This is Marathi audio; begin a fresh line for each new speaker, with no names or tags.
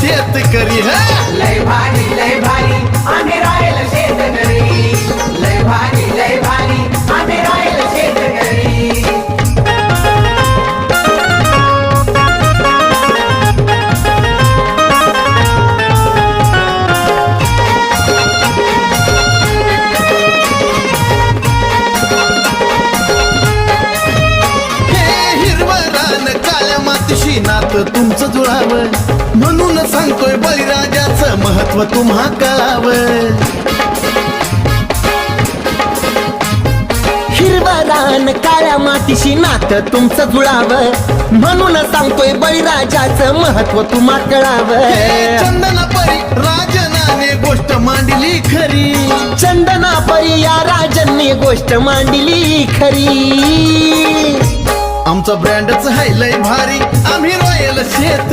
शेतकरी
लय भारी आम्ही रॉयल शेतकरी लय भारी आम्ही रॉयल शेतकरी
मातीशी नातं तुमचं जुळावं म्हणून सांगतोय बळीराजाचं महत्व तुम्हा कळावं
हिरवं रान काळ्या मातीशी नातं तुमचं जुळावं म्हणून सांगतोय बळीराजाचं महत्व तुम्हा कळावं
चंदनापरी राजनाने गोष्ट मांडली खरी
चंदनापरी या राजांनी गोष्ट मांडली खरी
आमचा ब्रँडच आहे लय भारी आम्ही रॉयल शेत